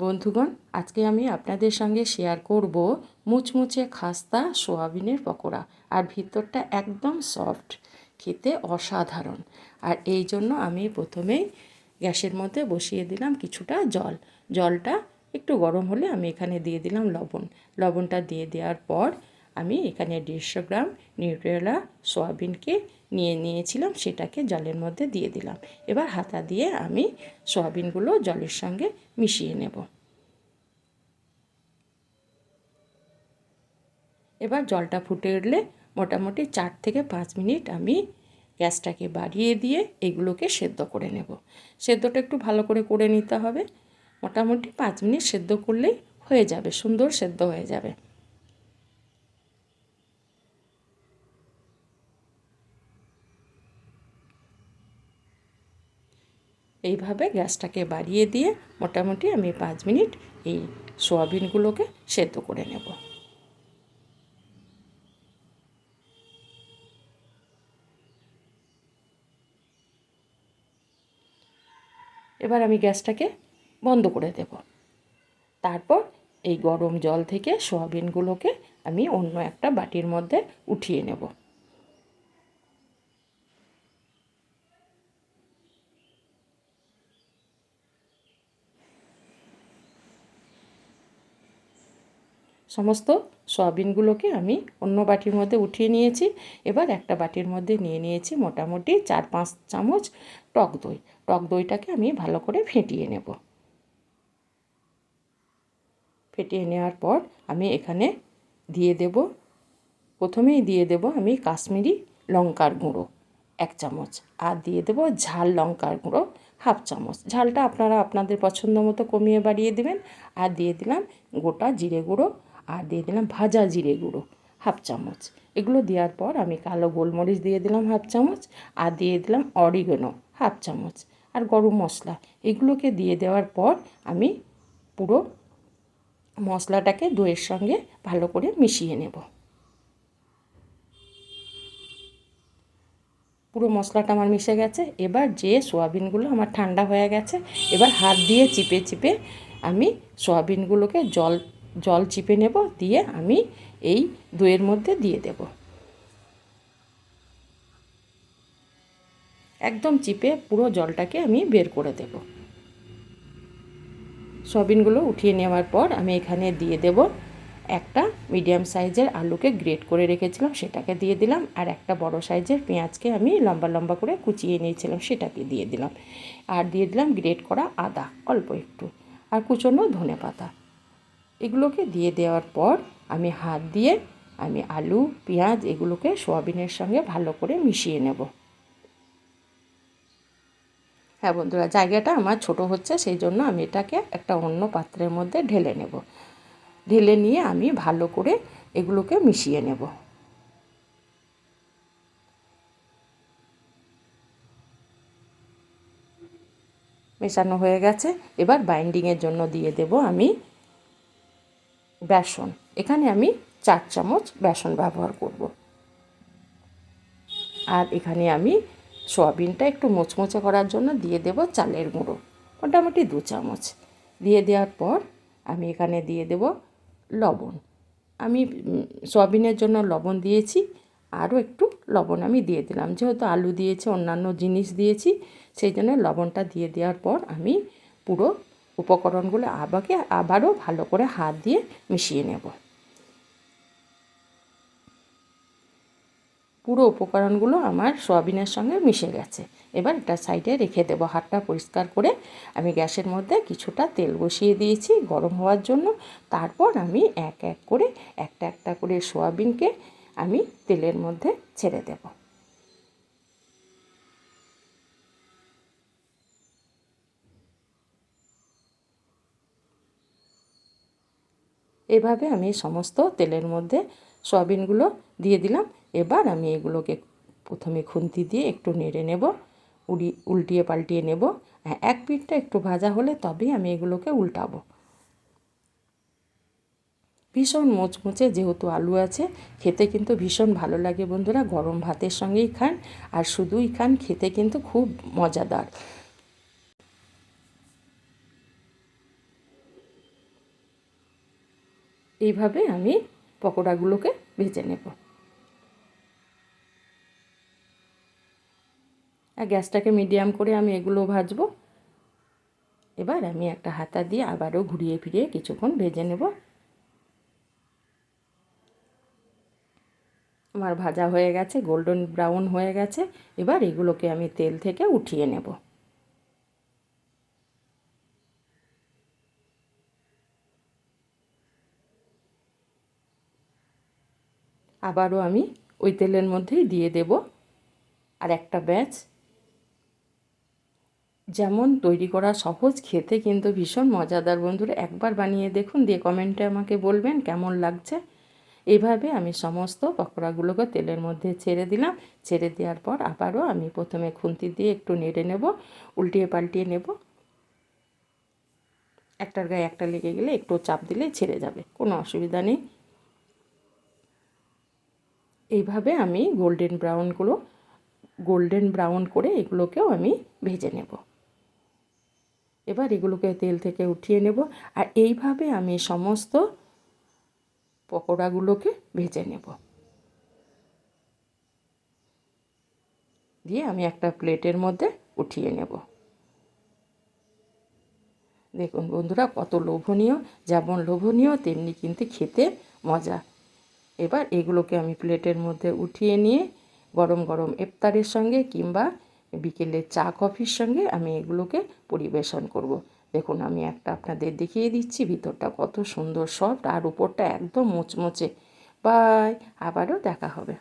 বন্ধুগণ, আজকে আমি আপনাদের সঙ্গে শেয়ার করব মুচমুচে খাস্তা সোয়াবিনের পকোড়া। আর ভিতরটা একদম সফট, খেতে অসাধারণ। আর এই জন্য আমি প্রথমেই গ্যাসের মধ্যে বসিয়ে দিলাম কিছুটা জল। জলটা একটু গরম হলে আমি এখানে দিয়ে দিলাম লবণ। লবণটা দিয়ে দেওয়ার পর আমি এখানে 150 গ্রাম নিউট্রেলা সোয়াবিনকে নিয়েছিলাম, সেটাকে জলের মধ্যে দিয়ে দিলাম। এবার হাতা দিয়ে আমি সোয়াবিনগুলো জলের সঙ্গে মিশিয়ে নেব। এবার জলটা ফুটে উঠলে মোটামুটি 4 থেকে 5 মিনিট আমি গ্যাসটাকে বাড়িয়ে দিয়ে এগুলোকে সেদ্ধ করে নেব। সেদ্ধটা একটু ভালো করে নিতে হবে। মোটামুটি 5 মিনিট সেদ্ধ করলেই হয়ে যাবে, সুন্দর সেদ্ধ হয়ে যাবে। এইভাবে গ্যাসটাকে বাড়িয়ে দিয়ে মোটামুটি আমি 5 মিনিট এই সোয়াবিনগুলোকে সেদ্ধ করে নেব। এবার আমি গ্যাসটাকে বন্ধ করে দেব। তারপর এই গরম জল থেকে সোয়াবিনগুলোকে আমি অন্য একটা বাটির মধ্যে উঠিয়ে নেব। সমস্ত সয়াবিনগুলোকে আমি অন্য বাটির মধ্যে উঠিয়ে নিয়েছি। এবার একটা বাটির মধ্যে নিয়েছি মোটামুটি 4-5 চামচ টক দই। টক দইটাকে আমি ভালো করে ফেটিয়ে নেব। ফেটিয়ে নেওয়ার পর আমি এখানে প্রথমেই দিয়ে দেব আমি কাশ্মীরি লঙ্কার গুঁড়ো 1 চামচ, আর দিয়ে দেব ঝাল লঙ্কার গুঁড়ো 1/2 চামচ। ঝালটা আপনারা আপনাদের পছন্দ মতো কমিয়ে বাড়িয়ে দেবেন। আর দিয়ে দিলাম গোটা জিরে গুঁড়ো, আর দিয়ে দিলাম ভাজা জিরে গুঁড়ো 1/2 চামচ। এগুলো দেওয়ার পর আমি কালো গোলমরিচ দিয়ে দিলাম 1/2 চামচ, আর দিয়ে দিলাম অরিগানো 1/2 চামচ, আর গরম মশলা। এগুলোকে দিয়ে দেওয়ার পর আমি পুরো মশলাটাকে দইয়ের সঙ্গে ভালো করে মিশিয়ে নেব। পুরো মশলাটা আমার মিশে গেছে। এবার যে সোয়াবিনগুলো আমার ঠান্ডা হয়ে গেছে, এবার হাত দিয়ে চিপে চিপে আমি সোয়াবিনগুলোকে জল চিপে নেব, দিয়ে আমি এই দইয়ের মধ্যে দিয়ে দেব। একদম চিপে পুরো জলটাকে আমি বের করে দেব। সোয়াবিনগুলো উঠিয়ে নেওয়ার পর আমি এখানে দিয়ে দেব একটা মিডিয়াম সাইজের আলুকে গ্রেট করে রেখেছিলাম, সেটাকে দিয়ে দিলাম। আর একটা বড় সাইজের পেঁয়াজকে আমি লম্বা লম্বা করে কুচিয়ে নিয়েছিলাম, সেটাকে দিয়ে দিলাম। আর দিয়ে দিলাম গ্রেট করা আদা অল্প একটু, আর কুচনো ধনেপাতা। এগুলোকে দিয়ে দেওয়ার পর আমি হাত দিয়ে আমি আলু পেঁয়াজ এগুলোকে সোয়াবিনের সঙ্গে ভালো করে মিশিয়ে নেব। হ্যাঁ বন্ধুরা, জায়গাটা আমার ছোট হচ্ছে, সেই জন্য আমি এটাকে একটা অন্য পাত্রের মধ্যে ঢেলে নেব। ঢেলে নিয়ে আমি ভালো করে এগুলোকে মিশিয়ে নেব। মেশানো হয়ে গেছে। এবার বাইন্ডিংয়ের জন্য দিয়ে দেব আমি বেসন। এখানে আমি 4 চামচ বেসন ব্যবহার করব। আর এখানে আমি সয়াবিনটা একটু মুচমুচে করার জন্য দিয়ে দেব চালের গুঁড়ো মোটামুটি 2 চামচ। দিয়ে দেওয়ার পর আমি এখানে দিয়ে দেব লবণ। আমি সয়াবিনের জন্য লবণ দিয়েছি, আরও একটু লবণ আমি দিয়ে দিলাম, যেহেতু আলু দিয়েছি অন্যান্য জিনিস দিয়েছি, সেই জন্য লবণটা দিয়ে দেওয়ার পর আমি পুরো উপকরণগুলো আবারও ভালো করে হাত দিয়ে মিশিয়ে নেব। পুরো উপকরণগুলো আমার সয়াবিনের সঙ্গে মিশে গেছে। এবার এটা সাইডে রেখে দেবো। হাতটা পরিষ্কার করে আমি গ্যাসের মধ্যে কিছুটা তেল বসিয়ে দিয়েছি গরম হওয়ার জন্য। তারপর আমি এক এক করে একটা একটা করে সয়াবিনকে আমি তেলের মধ্যে ছেড়ে দেব। এভাবে আমি সমস্ত তেলের মধ্যে সয়াবিনগুলো দিয়ে দিলাম। এবার আমি এগুলোকে প্রথমে খুন্তি দিয়ে একটু নেড়ে নেব, উল্টিয়ে পাল্টিয়ে নেব। এক পিঠটা একটু ভাজা হলে তবেই আমি এগুলোকে উল্টাবো। ভীষণ মুচমুচে, যেহেতু আলু আছে, খেতে কিন্তু ভীষণ ভালো লাগে বন্ধুরা। গরম ভাতের সঙ্গেই খান আর শুধুই খান, খেতে কিন্তু খুব মজাদার। এইভাবে আমি পকোড়াগুলোকে ভেজে নেব। আর গ্যাসটাকে মিডিয়াম করে আমি এগুলো ভাজবো। এবার আমি একটা হাতা দিয়ে আবারও ঘুরিয়ে ফিরিয়ে কিছুক্ষণ ভেজে নেব। আমার ভাজা হয়ে গেছে, গোল্ডেন ব্রাউন হয়ে গেছে। এবার এগুলোকে আমি তেল থেকে উঠিয়ে নেব। আবারও আমি ওই তেলের মধ্যেই দিয়ে দেব আর একটা ব্যাচ। যেমন তৈরি করা সহজ, খেতে কিন্তু ভীষণ মজাদার বন্ধুরা। একবার বানিয়ে দেখুন, দিয়ে কমেন্টে আমাকে বলবেন কেমন লাগছে। এইভাবে আমি সমস্ত পকোড়াগুলোকে তেলের মধ্যে ছেড়ে দিলাম। ছেড়ে দেওয়ার পর আবারও আমি প্রথমে খুন্তি দিয়ে একটু নেড়ে নেব, উল্টিয়ে পাল্টিয়ে নেব। একটার গায়ে একটা লেগে গেলে একটু চাপ দিলেই ছেড়ে যাবে, কোনো অসুবিধা নেই। এইভাবে আমি গোল্ডেন ব্রাউন করে এগুলোকেও আমি ভেজে নেব। এবার এগুলোকে তেল থেকে উঠিয়ে নেব। আর এইভাবে আমি সমস্ত পকোড়াগুলোকে ভেজে নেব। দিয়ে আমি একটা প্লেটের মধ্যে উঠিয়ে নেব। দেখুন বন্ধুরা, কত লোভনীয়, যেমন লোভনীয় তেমনি কিন্তু খেতে মজা। এবার এগুলোকে আমি প্লেটের মধ্যে উঠিয়ে নিয়ে গরম গরম ইফতারের সঙ্গে কিংবা বিকেলে চা কফির সঙ্গে আমি এগুলোকে পরিবেশন করব। দেখুন আমি একটা আপনাদের দেখিয়ে দিচ্ছি, ভিতরটা কত সুন্দর সফট আর উপরটা একদম মুচমুচে। বাই, আবারও দেখা হবে।